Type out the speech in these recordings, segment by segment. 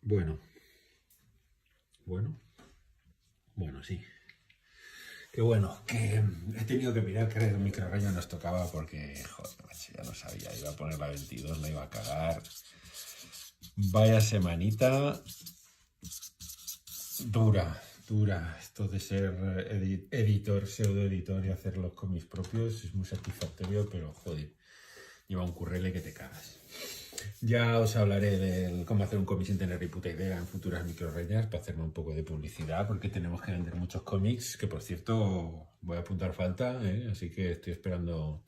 Bueno, bueno, bueno, sí. Qué bueno, que he tenido que mirar qué microrrayo nos tocaba porque, joder, macho, ya no sabía. Iba a poner la 22, la iba a cagar. Vaya semanita dura. Esto de ser editor, pseudoeditor y hacer los cómics propios es muy satisfactorio, pero joder, lleva un currele que te cagas. Ya os hablaré de cómo hacer un cómic sin tener ni puta idea en futuras microrreñas para hacerme un poco de publicidad, porque tenemos que vender muchos cómics, que por cierto voy a apuntar falta, así que estoy esperando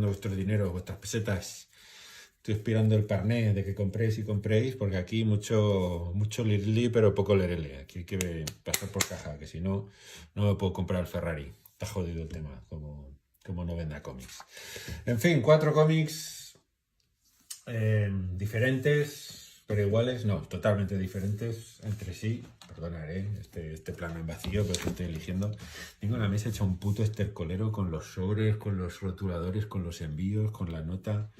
vuestro dinero, vuestras pesetas. Estoy esperando el carné de que compréis, porque aquí mucho lirli, pero poco lerele. Aquí hay que pasar por caja, que si no, no me puedo comprar el Ferrari. Está jodido el tema, como no venda cómics. En fin, 4 cómics diferentes, pero iguales, no, totalmente diferentes entre sí. Perdonaré este plano en vacío, pero estoy eligiendo. Tengo en la mesa hecha un puto estercolero con los sobres, con los rotuladores, con los envíos, con la nota.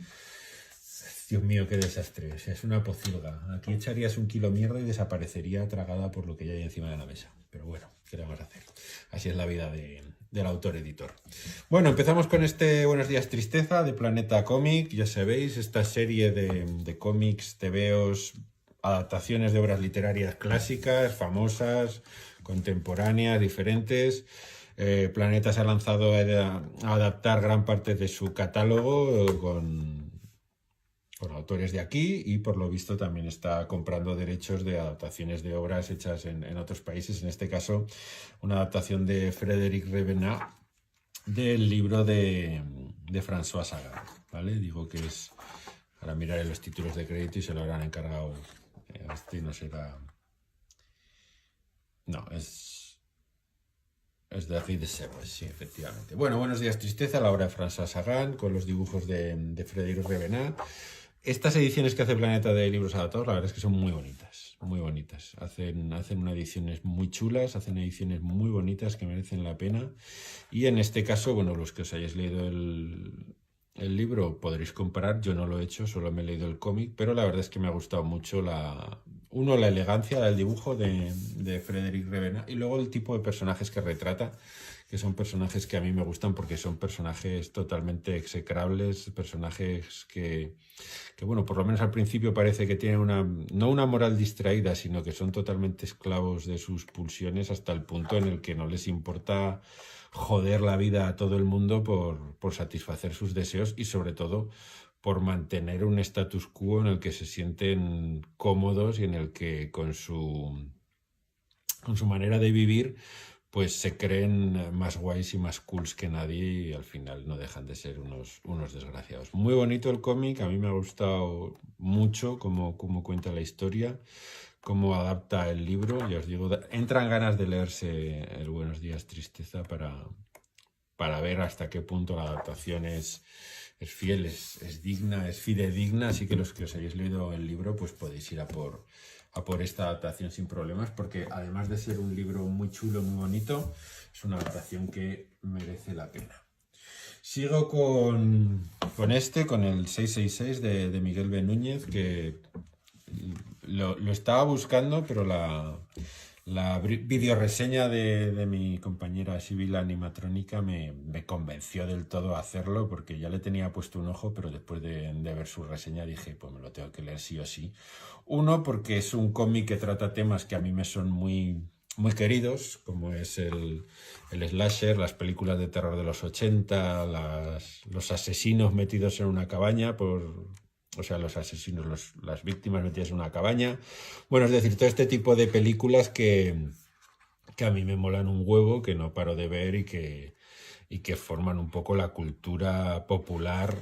Dios mío, qué desastre. O sea, es una pocilga. Aquí echarías un kilo mierda y desaparecería tragada por lo que ya hay encima de la mesa. Pero bueno, ¿qué le vamos a hacer? Así es la vida del autor-editor. Bueno, empezamos con este Buenos Días Tristeza de Planeta Cómic. Ya sabéis, esta serie de cómics, tebeos, adaptaciones de obras literarias clásicas, famosas, contemporáneas, diferentes. Planeta se ha lanzado a adaptar gran parte de su catálogo con autores de aquí y por lo visto también está comprando derechos de adaptaciones de obras hechas en otros países, en este caso una adaptación de Frédéric Revenat del libro de François Sagan, ¿vale? Digo que es, ahora miraré los títulos de crédito y se lo habrán encargado, este no será, no, es de Guy de Sèvres, sí, efectivamente. Bueno, Buenos Días Tristeza, la obra de François Sagan con los dibujos de Frédéric Revenat. Estas ediciones que hace Planeta de libros adaptados, la verdad es que son muy bonitas, muy bonitas. Hacen unas ediciones muy chulas, hacen ediciones muy bonitas que merecen la pena. Y en este caso, bueno, los que os hayáis leído el libro podréis comparar. Yo no lo he hecho, solo me he leído el cómic, pero la verdad es que me ha gustado mucho la elegancia del dibujo de Frédéric Revenat y luego el tipo de personajes que retrata, que son personajes que a mí me gustan porque son personajes totalmente execrables, personajes que bueno, por lo menos al principio parece que tienen no una moral distraída, sino que son totalmente esclavos de sus pulsiones hasta el punto en el que no les importa joder la vida a todo el mundo por satisfacer sus deseos y sobre todo por mantener un status quo en el que se sienten cómodos y en el que con su manera de vivir pues se creen más guays y más cools que nadie y al final no dejan de ser unos desgraciados. Muy bonito el cómic, a mí me ha gustado mucho cómo cuenta la historia, cómo adapta el libro. Ya os digo, entran ganas de leerse el Buenos Días Tristeza para ver hasta qué punto la adaptación es fiel, es digna, es fidedigna, así que los que os hayáis leído el libro pues podéis ir a por esta adaptación sin problemas, porque además de ser un libro muy chulo, muy bonito, es una adaptación que merece la pena. Sigo con el 666 de Miguel B. Núñez, que lo estaba buscando, pero la videoreseña de mi compañera Sibila Animatrónica me convenció del todo a hacerlo, porque ya le tenía puesto un ojo, pero después de ver su reseña dije, pues me lo tengo que leer sí o sí. Uno, porque es un cómic que trata temas que a mí me son muy, muy queridos, como es el slasher, las películas de terror de los 80, los asesinos metidos en una cabaña los asesinos, las víctimas metidas en una cabaña. Bueno, es decir, todo este tipo de películas que a mí me molan un huevo, que no paro de ver y que forman un poco la cultura popular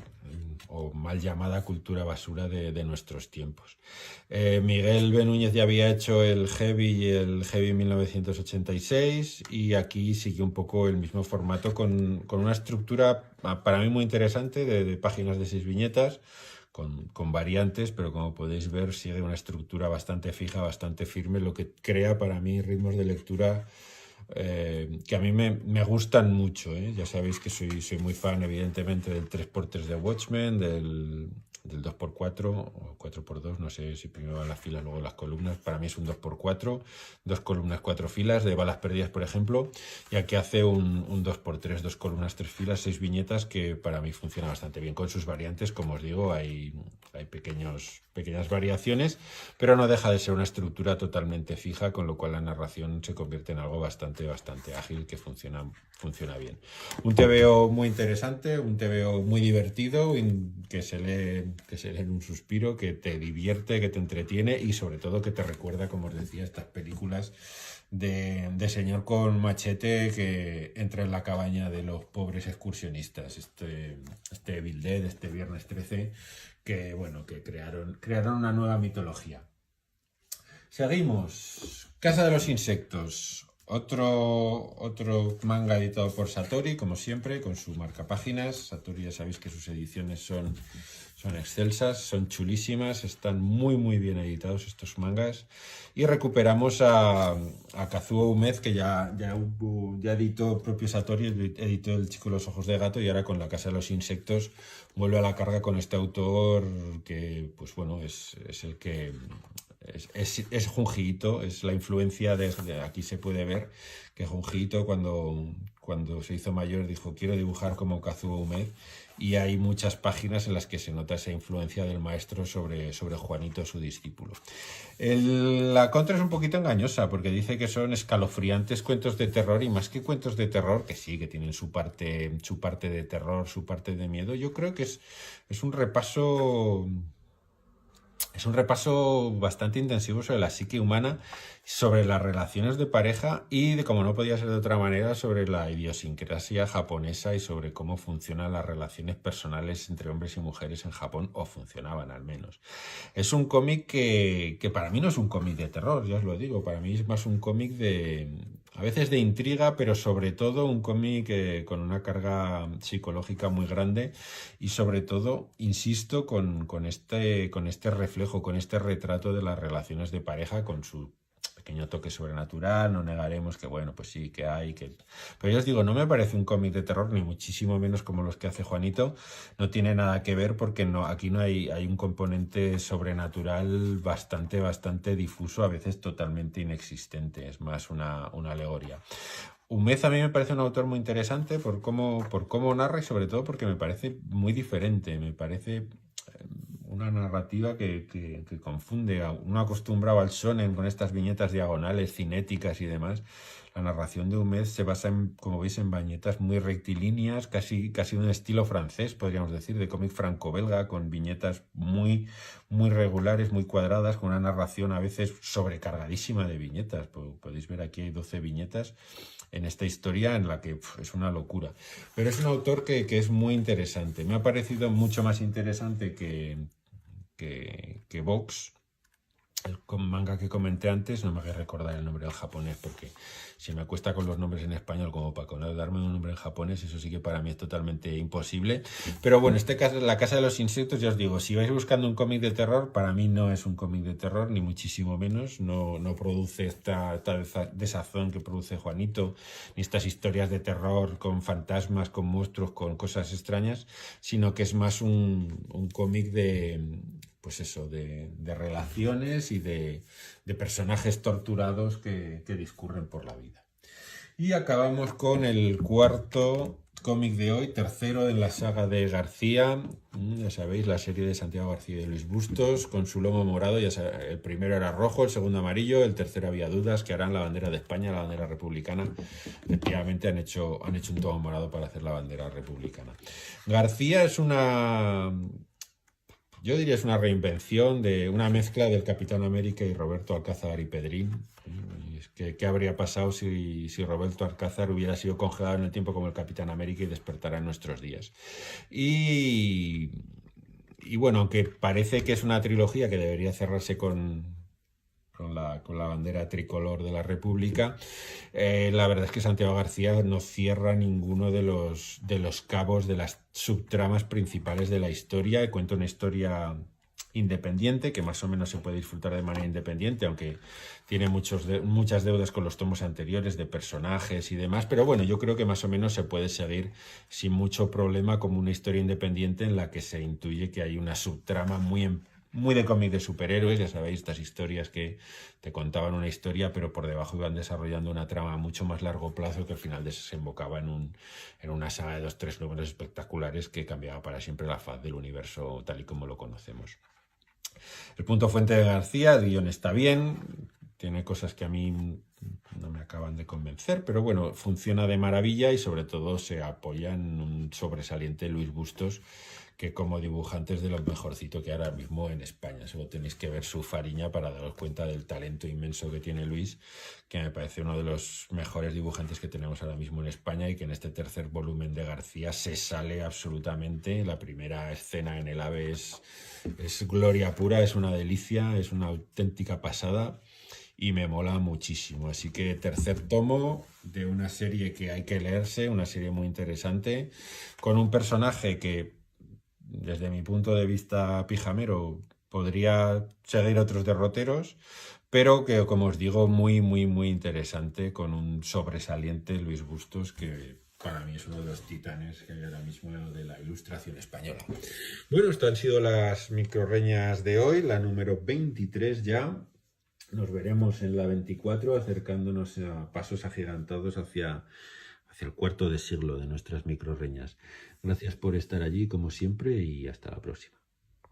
o mal llamada cultura basura de nuestros tiempos. Miguel B. Núñez ya había hecho el Heavy y el Heavy 1986 y aquí sigue un poco el mismo formato con una estructura para mí muy interesante de páginas de 6 viñetas, con variantes, pero como podéis ver sigue una estructura bastante fija, bastante firme, lo que crea para mí ritmos de lectura que a mí me gustan mucho. Ya sabéis que soy muy fan evidentemente del 3x3 de Watchmen, del 2x4 o 4x2, no sé si primero van las filas, luego las columnas. Para mí es un 2x4, 2 columnas, 4 filas, de balas perdidas, por ejemplo, y aquí hace un 2x3, 2 columnas, 3 filas, 6 viñetas, que para mí funciona bastante bien. Con sus variantes, como os digo, hay pequeñas variaciones, pero no deja de ser una estructura totalmente fija, con lo cual la narración se convierte en algo bastante ágil, que funciona bien. Un TVO muy interesante, un TVO muy divertido, que se lee en un suspiro, que te divierte, que te entretiene y sobre todo que te recuerda, como os decía, estas películas de señor con machete que entra en la cabaña de los pobres excursionistas. Este Evil Dead, este Viernes 13, que bueno, que crearon una nueva mitología. Seguimos. Casa de los insectos. Otro manga editado por Satori, como siempre, con su marcapáginas. Satori, ya sabéis que sus ediciones son excelsas, son chulísimas, están muy bien editados estos mangas. Y recuperamos a Kazuo Umed, que ya editó propio Satori, editó El chico de los ojos de gato, y ahora con La casa de los insectos vuelve a la carga con este autor que, pues bueno, es el que... Es Junji Ito, es la influencia de aquí se puede ver que Junji Ito cuando se hizo mayor dijo: quiero dibujar como Kazuo Umed, y hay muchas páginas en las que se nota esa influencia del maestro sobre Juanito, su discípulo. La contra es un poquito engañosa porque dice que son escalofriantes cuentos de terror, y más que cuentos de terror, que sí, que tienen su parte de terror, su parte de miedo, yo creo que es un repaso... Es un repaso bastante intensivo sobre la psique humana, sobre las relaciones de pareja y, como no podía ser de otra manera, sobre la idiosincrasia japonesa y sobre cómo funcionan las relaciones personales entre hombres y mujeres en Japón, o funcionaban al menos. Es un cómic que para mí no es un cómic de terror, ya os lo digo, para mí es más un cómic a veces de intriga, pero sobre todo un cómic con una carga psicológica muy grande, y sobre todo, insisto, con este reflejo, con este retrato de las relaciones de pareja, con su pequeño toque sobrenatural. No negaremos que, bueno, pues sí, que hay, pero ya os digo, no me parece un cómic de terror, ni muchísimo menos como los que hace Juanito. No tiene nada que ver, porque aquí no hay un componente sobrenatural bastante difuso, a veces totalmente inexistente, es más una alegoría. Umed a mí me parece un autor muy interesante por cómo narra, y sobre todo porque me parece muy diferente, me parece una narrativa que confunde. Uno acostumbrado al shonen con estas viñetas diagonales, cinéticas y demás. La narración de Umed se basa, como veis, en viñetas muy rectilíneas, casi un estilo francés, podríamos decir, de cómic franco-belga, con viñetas muy regulares, muy cuadradas, con una narración a veces sobrecargadísima de viñetas. Podéis ver aquí hay 12 viñetas en esta historia, en la que es una locura. Pero es un autor que es muy interesante. Me ha parecido mucho más interesante que Vox, el manga que comenté antes. No me voy a recordar el nombre del japonés, porque se me acuesta con los nombres en español, como para darme un nombre en japonés, eso sí que para mí es totalmente imposible. Pero bueno, este caso, La casa de los insectos, ya os digo, si vais buscando un cómic de terror, para mí no es un cómic de terror, ni muchísimo menos. No produce esta desazón que produce Juanito, ni estas historias de terror con fantasmas, con monstruos, con cosas extrañas, sino que es más un cómic pues eso, de relaciones y de personajes torturados que discurren por la vida. Y acabamos con el cuarto cómic de hoy, tercero en la saga de García. Ya sabéis, la serie de Santiago García y de Luis Bustos, con su lomo morado. El primero era rojo, el segundo amarillo, el tercero había dudas que harán la bandera de España, la bandera republicana. Efectivamente han hecho un tomo morado para hacer la bandera republicana. García es yo diría es una reinvención, de una mezcla del Capitán América y Roberto Alcázar y Pedrín. ¿Qué habría pasado si Roberto Alcázar hubiera sido congelado en el tiempo como el Capitán América y despertara en nuestros días? Y bueno, aunque parece que es una trilogía que debería cerrarse con la bandera tricolor de la República, la verdad es que Santiago García no cierra ninguno de los cabos de las subtramas principales de la historia. Cuenta una historia independiente, que más o menos se puede disfrutar de manera independiente, aunque tiene muchas deudas con los tomos anteriores de personajes y demás, pero bueno, yo creo que más o menos se puede seguir sin mucho problema como una historia independiente en la que se intuye que hay una subtrama muy de cómic de superhéroes, ya sabéis, estas historias que te contaban una historia, pero por debajo iban desarrollando una trama a mucho más largo plazo que al final desembocaba en una saga de 2-3 números espectaculares que cambiaba para siempre la faz del universo tal y como lo conocemos. El punto fuente de García, el guión está bien, tiene cosas que a mí no me acaban de convencer, pero bueno, funciona de maravilla y sobre todo se apoya en un sobresaliente Luis Bustos, que como dibujante es de lo mejorcito que hay ahora mismo en España. Solo tenéis que ver su fariña para daros cuenta del talento inmenso que tiene Luis, que me parece uno de los mejores dibujantes que tenemos ahora mismo en España y que en este tercer volumen de García se sale absolutamente. La primera escena en el AVE es gloria pura, es una delicia, es una auténtica pasada y me mola muchísimo. Así que tercer tomo de una serie que hay que leerse, una serie muy interesante, con un personaje que desde mi punto de vista pijamero podría seguir otros derroteros, pero que, como os digo, muy interesante, con un sobresaliente Luis Bustos, que para mí es uno de los titanes que hay ahora mismo de la ilustración española. Bueno, estas han sido las microreñas de hoy, la número 23 ya. Nos veremos en la 24, acercándonos a pasos agigantados hacia el cuarto de siglo de nuestras microreñas. Gracias por estar allí, como siempre, y hasta la próxima.